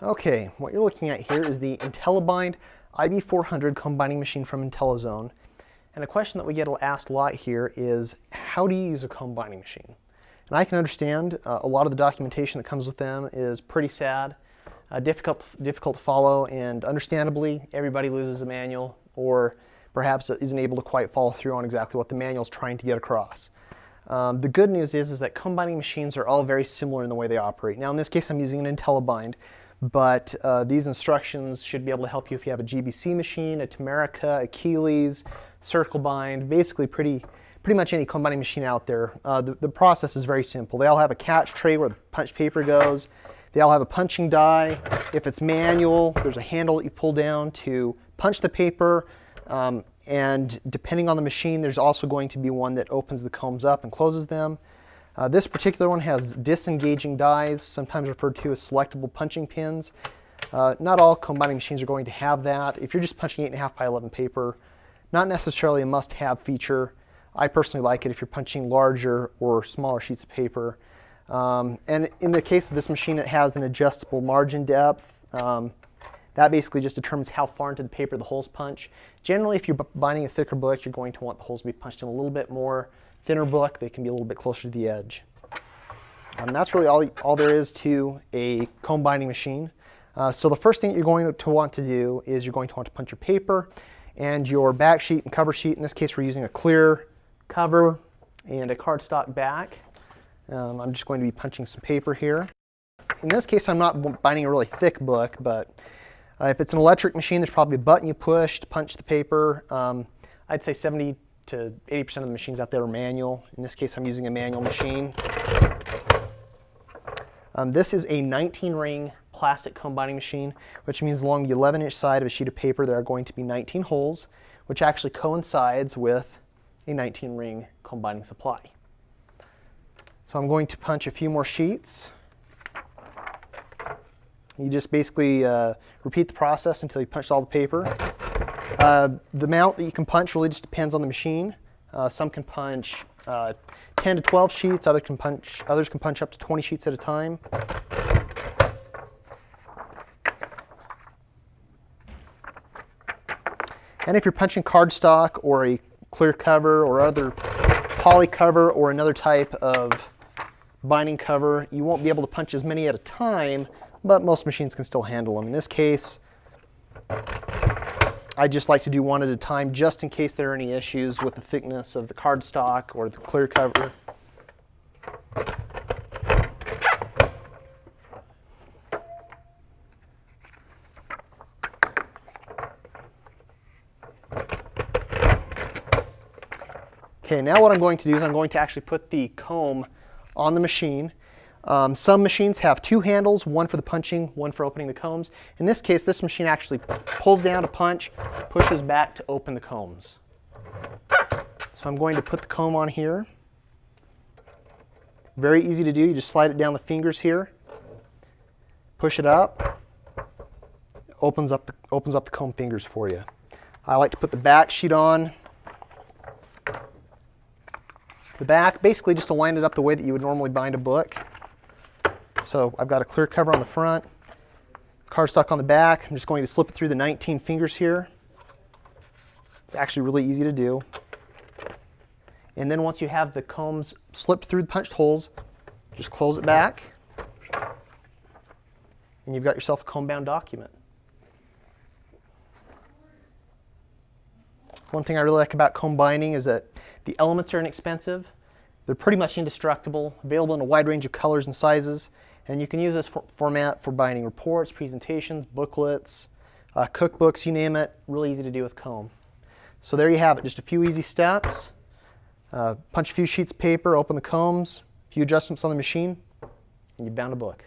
Okay, what you're looking at here is the IntelliBind IB400 combining machine from IntelliZone. And a question that we get asked a lot here is, how do you use a combining machine? And I can understand a lot of the documentation that comes with them is pretty sad, difficult to follow, and understandably, everybody loses a manual or perhaps isn't able to quite follow through on exactly what the manual is trying to get across. The good news is that combining machines are all very similar in the way they operate. Now in this case I'm using an IntelliBind, but these instructions should be able to help you if you have a GBC machine, a Tamerica, Achilles, CircleBind, basically pretty much any combining machine out there. The process is very simple. They all have a catch tray where the punched paper goes. They all have a punching die. If it's manual, there's a handle that you pull down to punch the paper. And depending on the machine, there's also going to be one that opens the combs up and closes them. This particular one has disengaging dies, sometimes referred to as selectable punching pins. Not all combining machines are going to have that. If you're just punching 8.5 by 11 paper, not necessarily a must-have feature. I personally like it if you're punching larger or smaller sheets of paper. And in the case of this machine, it has an adjustable margin depth. That basically just determines how far into the paper the holes punch. Generally, if you're binding a thicker book, you're going to want the holes to be punched in a little bit more. Thinner book, they can be a little bit closer to the edge. And that's really all there is to a comb binding machine. So the first thing you're going to want to do is you're going to want to punch your paper and your back sheet and cover sheet. In this case, we're using a clear cover and a cardstock back. I'm just going to be punching some paper here. In this case, I'm not binding a really thick book, but if it's an electric machine, there's probably a button you push to punch the paper. I'd say 70 to 80% of the machines out there are manual. In this case, I'm using a manual machine. This is a 19-ring plastic comb binding machine, which means along the 11-inch side of a sheet of paper, there are going to be 19 holes, which actually coincides with a 19-ring comb binding supply. So I'm going to punch a few more sheets. You just basically repeat the process until you punch all the paper. The amount that you can punch really just depends on the machine. Some can punch 10 to 12 sheets, others can punch up to 20 sheets at a time. And if you're punching cardstock or a clear cover or other poly cover or another type of binding cover, you won't be able to punch as many at a time, but most machines can still handle them. In this case, I just like to do one at a time just in case there are any issues with the thickness of the cardstock or the clear cover. Okay, now what I'm going to do is I'm going to actually put the comb on the machine. Some machines have two handles, one for the punching, one for opening the combs. In this case, this machine actually pulls down to punch, pushes back to open the combs. So I'm going to put the comb on here. Very easy to do. You just slide it down the fingers here, push it up, opens up the comb fingers for you. I like to put the back sheet on. The back, basically just to line it up the way that you would normally bind a book. So I've got a clear cover on the front, cardstock on the back. I'm just going to slip it through the 19 fingers here. It's actually really easy to do. And then once you have the combs slipped through the punched holes, just close it back, and you've got yourself a comb-bound document. One thing I really like about comb binding is that the elements are inexpensive. They're pretty much indestructible, available in a wide range of colors and sizes, and you can use this format for binding reports, presentations, booklets, cookbooks, you name it. Really easy to do with comb. So there you have it, just a few easy steps. Punch a few sheets of paper, open the combs, a few adjustments on the machine, and you've bound a book.